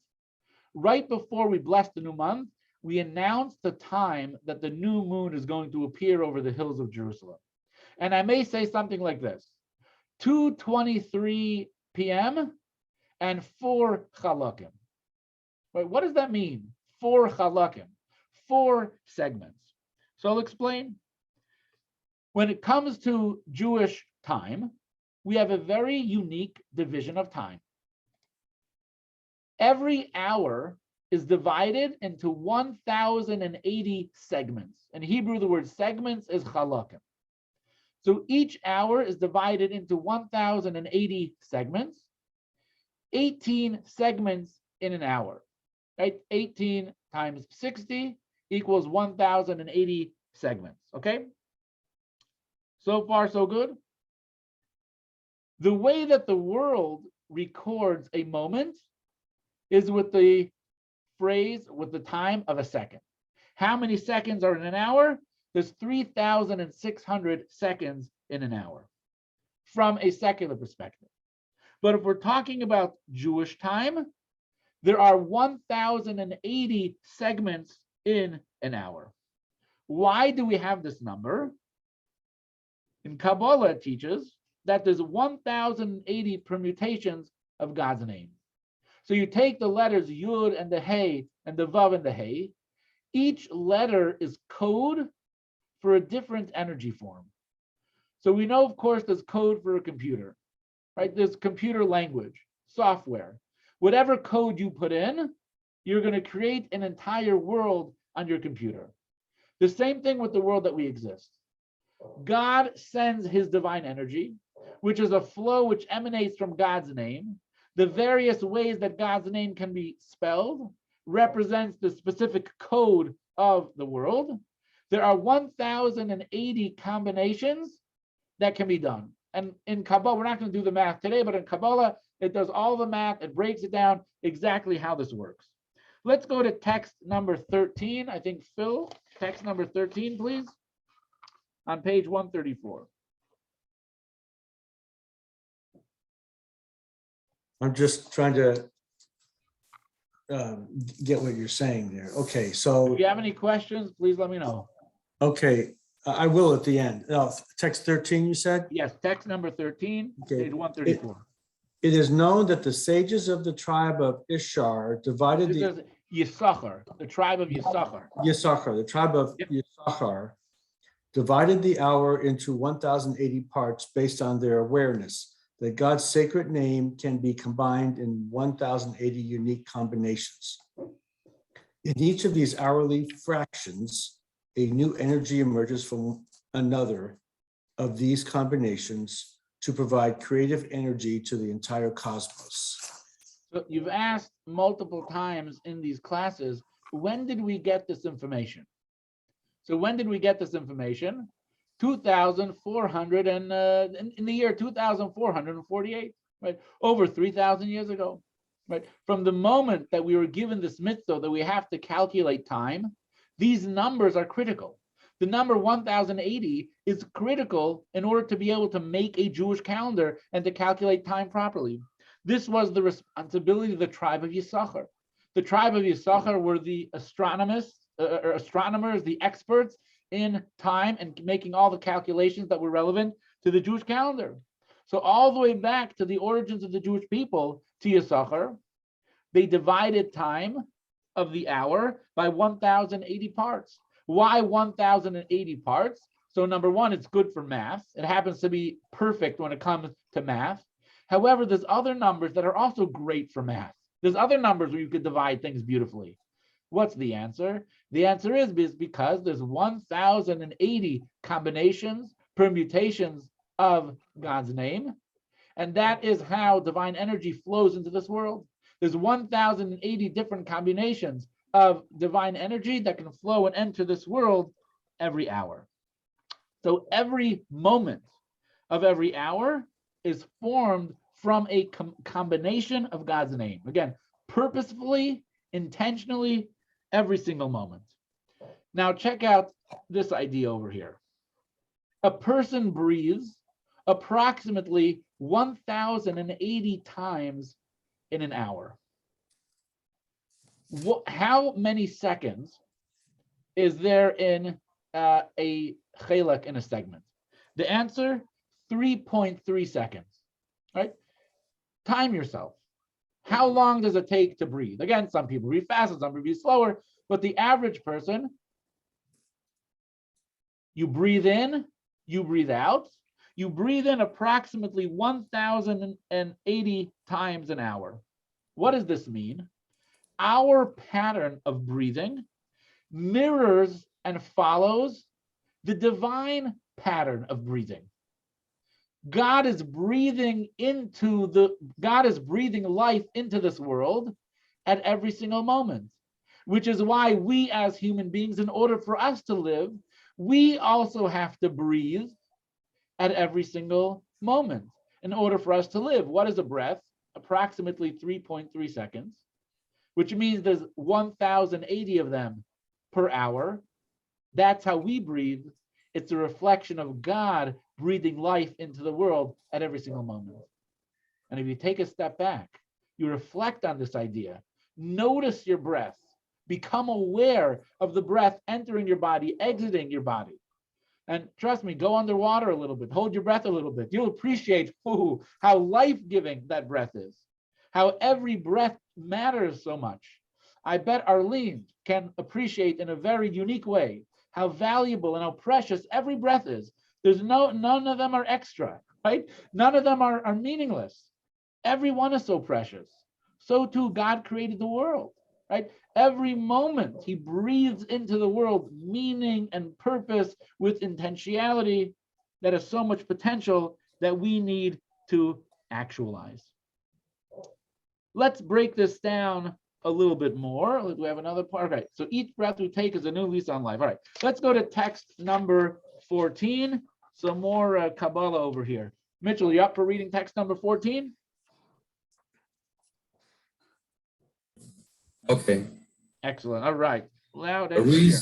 right before we bless the new month, we announce the time that the new moon is going to appear over the hills of Jerusalem. And I may say something like this: 2:23 p.m. and 4 chalakim. Right? What does that mean? 4 chalakim, 4 segments. So I'll explain. When it comes to Jewish time, we have a very unique division of time. Every hour is divided into 1,080 segments. In Hebrew, the word segments is chalakim. So each hour is divided into 1,080 segments, 18 segments in an hour, right? 18 times 60 equals 1,080 segments, okay? So far, so good. The way that the world records a moment is with the phrase, with the time of a second. How many seconds are in an hour? There's 3,600 seconds in an hour from a secular perspective. But if we're talking about Jewish time, there are 1,080 segments in an hour. Why do we have this number? In Kabbalah, it teaches that there's 1,080 permutations of God's name. So you take the letters Yud and the Hey and the Vav and the Hey. Each letter is code for a different energy form. So we know, of course, there's code for a computer, right? There's computer language, software. Whatever code you put in, you're going to create an entire world on your computer. The same thing with the world that we exist. God sends his divine energy, which is a flow which emanates from God's name. The various ways that God's name can be spelled represents the specific code of the world. There are 1,080 combinations that can be done. And in Kabbalah, we're not going to do the math today, but in Kabbalah, it does all the math. It breaks it down exactly how this works. Let's go to text number 13. I think, Phil, text number 13, please, on page 134. I'm just trying to get what you're saying there. Okay, so, If you have any questions, please let me know. okay, I will at the end. Text 13, you said? Yes, text number 13, Okay. page 134. It is known that the sages of the tribe of Ishar divided This the is Yisachar, the tribe of Yisachar. Yisachar, the tribe of Yep. Yisachar, divided the hour into 1,080 parts based on their awareness that God's sacred name can be combined in 1,080 unique combinations. In each of these hourly fractions, a new energy emerges from another of these combinations to provide creative energy to the entire cosmos. So you've asked multiple times in these classes, when did we get this information? So when did we get this information? 2,400 and in the year 2,448, right? Over 3,000 years ago, right? From the moment that we were given this mitzvah that we have to calculate time, these numbers are critical. The number 1,080 is critical in order to be able to make a Jewish calendar and to calculate time properly. This was the responsibility of the tribe of Yisachar. The tribe of Yisachar were the astronomers, the experts in time and making all the calculations that were relevant to the Jewish calendar. So all the way back to the origins of the Jewish people, to Yisachar, they divided time of the hour by 1,080 parts. Why 1,080 parts? So number one, it's good for math. It happens to be perfect when it comes to math. However, there's other numbers that are also great for math. There's other numbers where you could divide things beautifully. What's the answer? The answer is because there's 1,080 combinations, permutations of God's name. And that is how divine energy flows into this world. There's 1,080 different combinations of divine energy that can flow and enter this world every hour. So every moment of every hour is formed from a combination of God's name. Again, purposefully, intentionally, every single moment. Now check out this idea over here. A person breathes approximately 1,080 times in an hour. How many seconds is there in a chelak in a segment? The answer, 3.3 seconds, right? Time yourself. How long does it take to breathe? Again, some people breathe faster, some people breathe slower, but the average person, you breathe in, you breathe out, you breathe in approximately 1,080 times an hour. What does this mean? Our pattern of breathing mirrors and follows the divine pattern of breathing. God is breathing life into this world at every single moment, which is why we as human beings, in order for us to live, we also have to breathe at every single moment in order for us to live. What is a breath? Approximately 3.3 seconds, which means there's 1,080 of them per hour. That's how we breathe. It's a reflection of God breathing life into the world at every single moment. And if you take a step back, you reflect on this idea, notice your breath, become aware of the breath entering your body, exiting your body. And trust me, go underwater a little bit, hold your breath a little bit. You'll appreciate how life-giving that breath is, how every breath matters so much. I bet Arlene can appreciate in a very unique way how valuable and how precious every breath is. None of them are extra, right? None of them are meaningless. Every one is so precious. So too, God created the world, right? Every moment he breathes into the world meaning and purpose with intentionality that has so much potential that we need to actualize. Let's break this down a little bit more. We have another part. Okay, so each breath we take is a new lease on life. All right, let's go to text number 14. Some more Kabbalah over here. Mitchell, you up for reading text number 14? Okay. Excellent. All right. Loud and clear.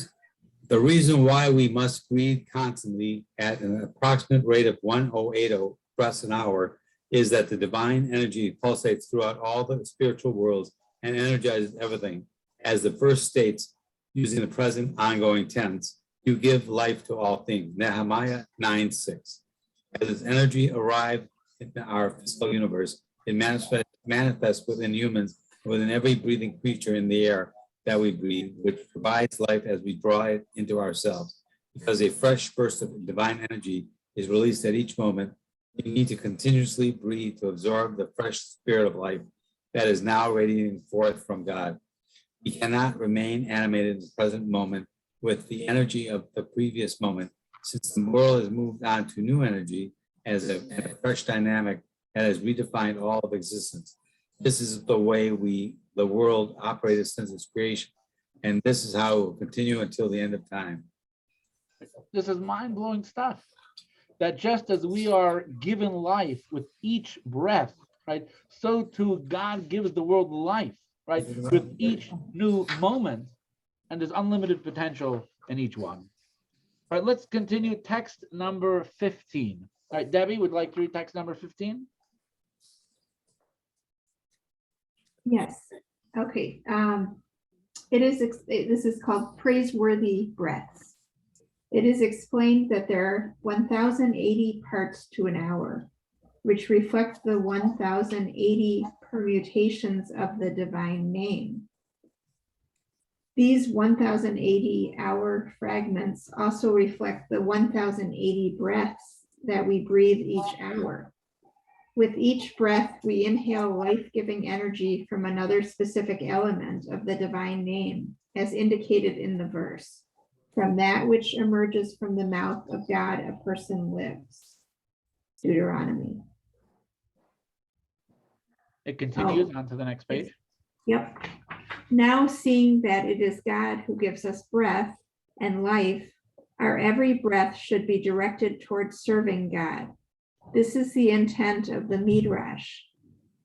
The reason why we must breathe constantly at an approximate rate of 1080 breaths an hour is that the divine energy pulsates throughout all the spiritual worlds and energizes everything. As the verse states, using the present ongoing tense, you give life to all things. Nehemiah 9:6. As its energy arrives in our physical universe, it manifests within humans, within every breathing creature in the air that we breathe, which provides life as we draw it into ourselves. Because a fresh burst of divine energy is released at each moment, you need to continuously breathe to absorb the fresh spirit of life that is now radiating forth from God. We cannot remain animated in the present moment with the energy of the previous moment, since the world has moved on to new energy as a fresh dynamic that has redefined all of existence. This is the way the world operated since its creation, and this is how it will continue until the end of time. This is mind-blowing stuff. That just as we are given life with each breath, right, so too God gives the world life, right, with each new moment, and there's unlimited potential in each one. All right, let's continue text number 15. All right, Debbie, would like to read text number 15? Yes. Okay. This is called praiseworthy breaths. It is explained that there are 1080 parts to an hour, which reflect the 1080 permutations of the divine name. These 1080 hour fragments also reflect the 1080 breaths that we breathe each hour. With each breath, we inhale life-giving energy from another specific element of the divine name, as indicated in the verse. From that which emerges from the mouth of God, a person lives. Deuteronomy. It continues on to the next page. Yep. Now seeing that it is God who gives us breath and life, our every breath should be directed towards serving God. This is the intent of the Midrash,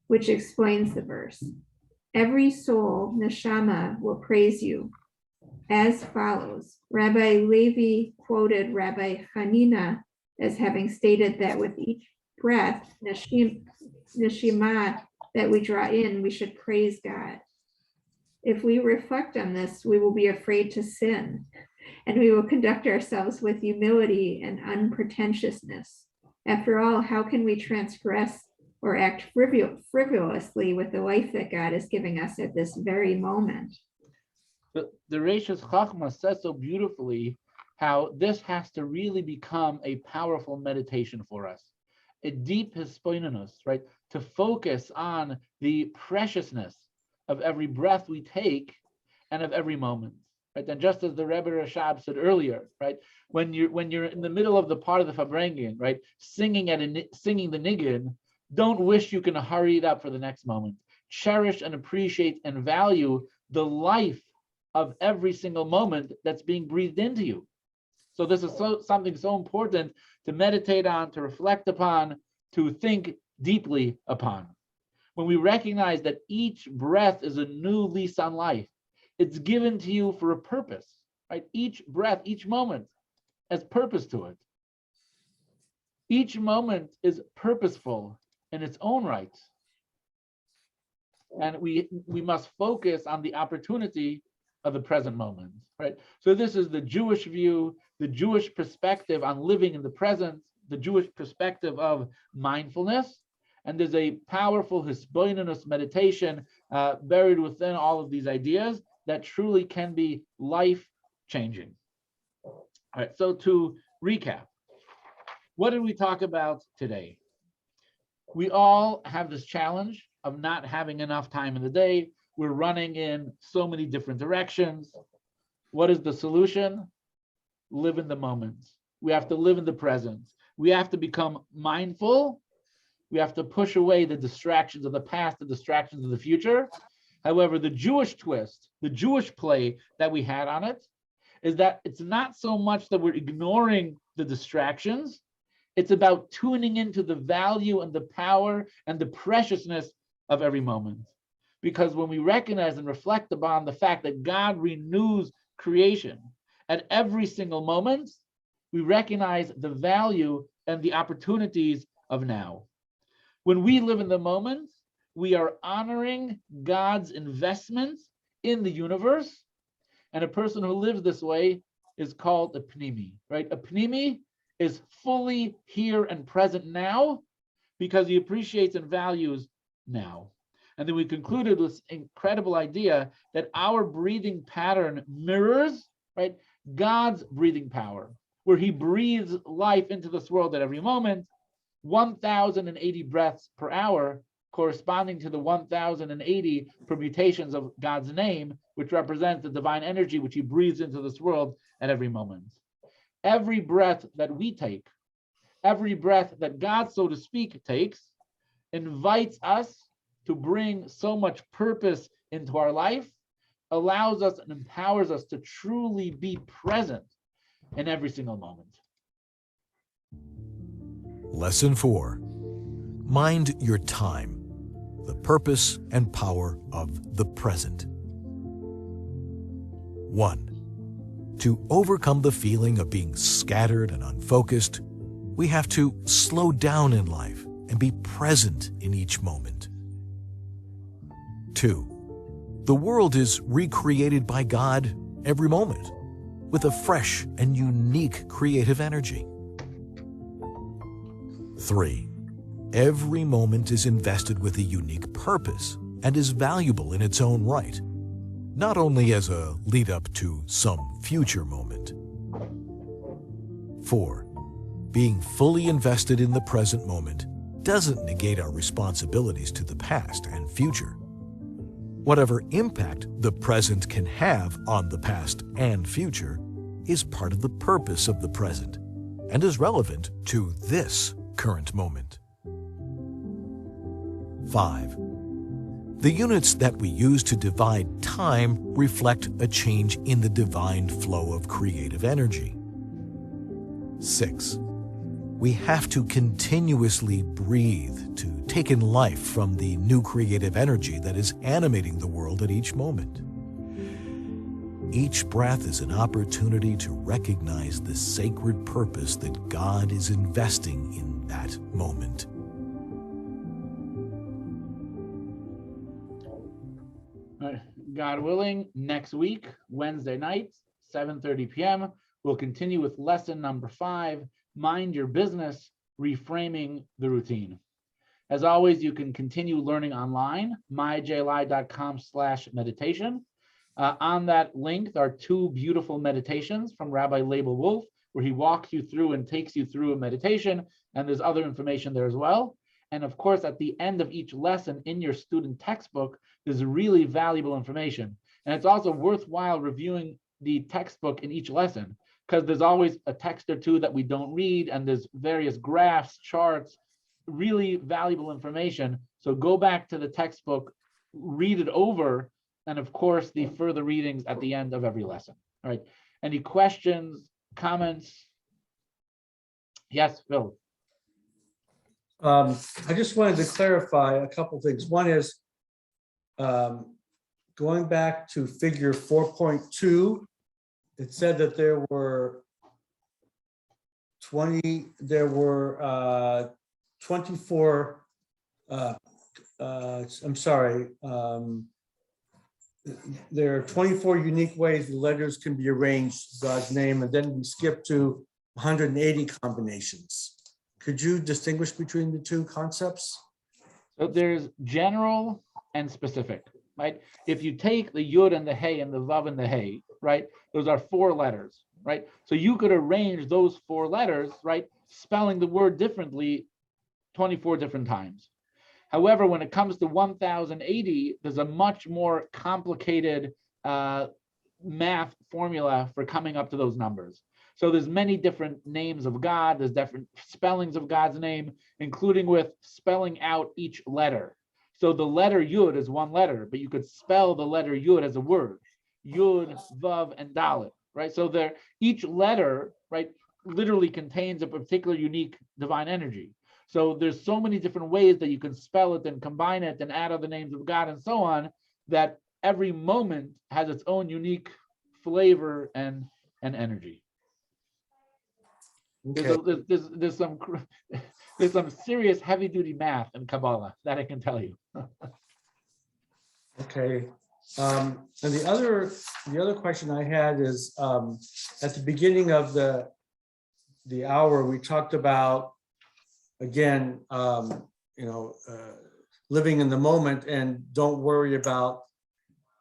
which explains the verse. Every soul, neshama, will praise you, as follows. Rabbi Levi quoted Rabbi Hanina as having stated that with each breath, neshima, that we draw in, we should praise God. If we reflect on this, we will be afraid to sin, and we will conduct ourselves with humility and unpretentiousness. After all, how can we transgress or act frivolously with the life that God is giving us at this very moment? The Reishis Chachma says so beautifully how this has to really become a powerful meditation for us, a deep hispoinus, right? To focus on the preciousness of every breath we take and of every moment, right? And just as the Rebbe Rashab said earlier, right? When you're in the middle of the part of the Farbrengen, right? Singing the niggin, don't wish you can hurry it up for the next moment. Cherish and appreciate and value the life of every single moment that's being breathed into you. So this is something so important to meditate on, to reflect upon, to think deeply upon. When we recognize that each breath is a new lease on life, it's given to you for a purpose, right? Each breath, each moment has purpose to it. Each moment is purposeful in its own right. And we must focus on the opportunity of the present moment, right? So this is the Jewish view, the Jewish perspective on living in the present, the Jewish perspective of mindfulness. And there's a powerful hisboinus meditation buried within all of these ideas that truly can be life-changing. All right, so to recap, what did we talk about today? We all have this challenge of not having enough time in the day. We're running in so many different directions. What is the solution? Live in the moment. We have to live in the present. We have to become mindful. We have to push away the distractions of the past, the distractions of the future. However, the Jewish twist, the Jewish play that we had on it is that it's not so much that we're ignoring the distractions. It's about tuning into the value and the power and the preciousness of every moment. Because when we recognize and reflect upon the fact that God renews creation at every single moment, we recognize the value and the opportunities of now. When we live in the moment, we are honoring God's investment in the universe. And a person who lives this way is called a pnimi, right? A pnimi is fully here and present now because he appreciates and values now. And then we concluded with this incredible idea that our breathing pattern mirrors, right, God's breathing power, where he breathes life into this world at every moment, 1,080 breaths per hour, corresponding to the 1,080 permutations of God's name, which represents the divine energy which he breathes into this world at every moment. Every breath that we take, every breath that God, so to speak, takes, invites us to bring so much purpose into our life, allows us and empowers us to truly be present in every single moment. Lesson 4. Mind your time, the purpose and power of the present. 1. To overcome the feeling of being scattered and unfocused, we have to slow down in life and be present in each moment. 2. The world is recreated by God every moment with a fresh and unique creative energy. 3. Every moment is invested with a unique purpose and is valuable in its own right, not only as a lead-up to some future moment. 4. Being fully invested in the present moment doesn't negate our responsibilities to the past and future. Whatever impact the present can have on the past and future is part of the purpose of the present and is relevant to this current moment. 5. The units that we use to divide time reflect a change in the divine flow of creative energy. 6. We have to continuously breathe to take in life from the new creative energy that is animating the world at each moment. Each breath is an opportunity to recognize the sacred purpose that God is investing in that moment. God willing, next week, Wednesday night, 7:30 p.m., we'll continue with lesson number 5, Mind Your Business, Reframing the Routine. As always, you can continue learning online, myjli.com/meditation. On that link, there are 2 beautiful meditations from Rabbi Label Wolf, where he walks you through and takes you through a meditation, and there's other information there as well. And of course, at the end of each lesson in your student textbook, there's really valuable information. And it's also worthwhile reviewing the textbook in each lesson, because there's always a text or 2 that we don't read, and there's various graphs, charts, really valuable information. So go back to the textbook, read it over, and of course, the further readings at the end of every lesson. All right. Any questions, comments? Yes, Phil. I just wanted to clarify a couple things. One is going back to figure 4.2, it said that there were 24, I'm sorry, there are 24 unique ways the letters can be arranged, God's name, and then we skip to 180 combinations. Could you distinguish between the 2 concepts? So there's general and specific, right? If you take the yud and the hey and the vav and the hey, right, those are 4 letters, right? So you could arrange those 4 letters, right, spelling the word differently 24 different times. However, when it comes to 1080, there's a much more complicated math formula for coming up to those numbers. So there's many different names of God, there's different spellings of God's name, including with spelling out each letter. So the letter Yud is 1 letter, but you could spell the letter Yud as a word. Yud, Vav, and Dalet, right? So each letter, right, literally contains a particular unique divine energy. So there's so many different ways that you can spell it and combine it and add other names of God and so on, that every moment has its own unique flavor and energy. Okay. There's some serious heavy duty math in Kabbalah, that I can tell you. Okay. And the other question I had is, at the beginning of the hour, we talked about, again, living in the moment and don't worry about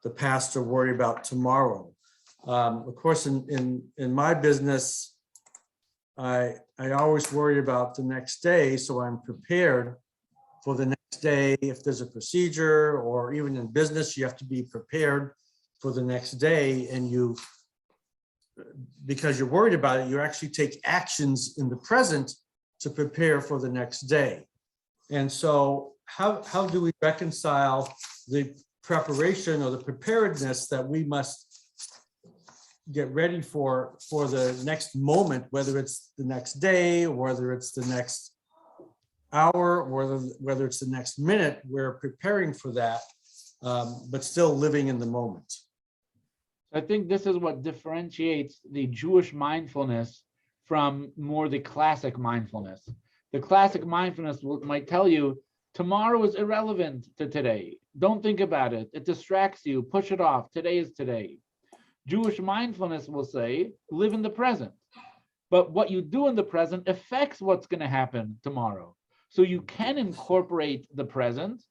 the past or worry about tomorrow. Of course, in my business, I always worry about the next day, so I'm prepared for the next day. If there's a procedure, or even in business, you have to be prepared for the next day, and because you're worried about it, you actually take actions in the present to prepare for the next day. And so how do we reconcile the preparation or the preparedness that we must get ready for the next moment, whether it's the next day, or whether it's the next hour, or whether it's the next minute? We're preparing for that, but still living in the moment. I think this is what differentiates the Jewish mindfulness from more the classic mindfulness. The classic mindfulness might tell you, tomorrow is irrelevant to today. Don't think about it. It distracts you. Push it off. Today is today. Jewish mindfulness will say, live in the present. But what you do in the present affects what's going to happen tomorrow. So you can incorporate the present.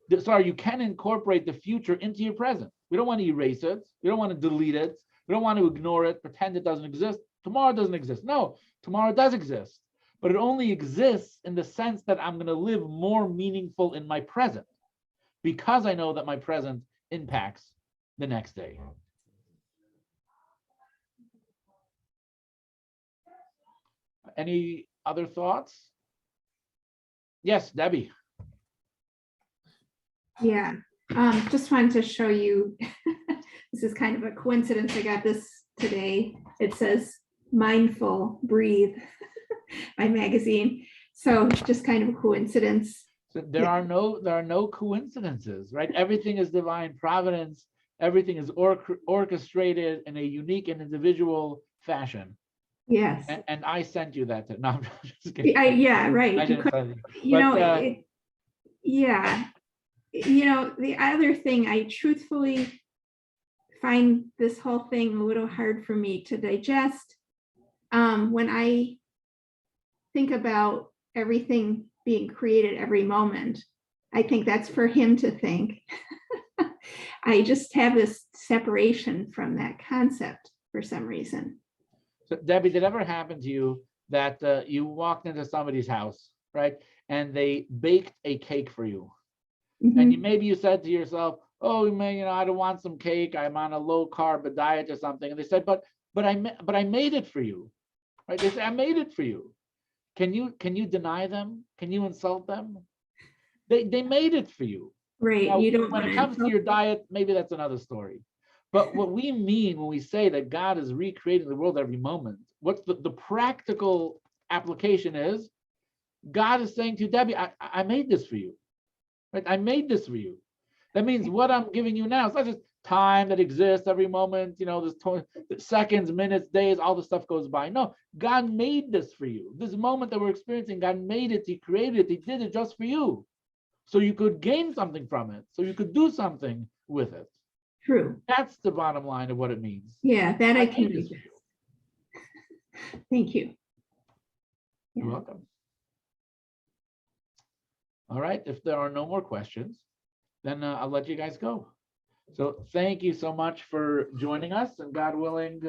You can incorporate the future into your present. We don't want to erase it. We don't want to delete it. We don't want to ignore it, pretend it doesn't exist. Tomorrow doesn't exist. No, tomorrow does exist. But it only exists in the sense that I'm going to live more meaningful in my present, because I know that my present impacts the next day. Any other thoughts? Yes, Debbie. Yeah, just wanted to show you, this is kind of a coincidence. I got this today. It says Mindful Breathe, my magazine. So just kind of a coincidence. So there are no coincidences, right? Everything is divine providence. Everything is orchestrated in a unique and individual fashion. Yes. And I sent you that. No, I'm just kidding. Yeah, right. I didn't send you know, yeah. You know, the other thing, I truthfully find this whole thing a little hard for me to digest. When I think about everything being created every moment, I think that's for him to think. I just have this separation from that concept for some reason. So Debbie, did it ever happen to you that you walked into somebody's house, right, and they baked a cake for you? Mm-hmm. And maybe you said to yourself, oh man, I don't want some cake. I'm on a low carb diet or something. And they said, but I made it for you, right? They say, I made it for you. Can you deny them? Can you insult them? They made it for you. Right. Now, You don't when it comes to your diet, maybe that's another story. But what we mean when we say that God is recreating the world every moment, what's the practical application is, God is saying to you, Debbie, I made this for you. Right? I made this for you. That means what I'm giving you now, it's not just time that exists every moment, there's seconds, minutes, days, all the stuff goes by. No, God made this for you. This moment that we're experiencing, God made it, He created it, He did it just for you. So you could gain something from it, so you could do something with it. True. That's the bottom line of what it means. Yeah, that I can do. Thank you. You're welcome. All right, if there are no more questions, then I'll let you guys go. So thank you so much for joining us, and God willing,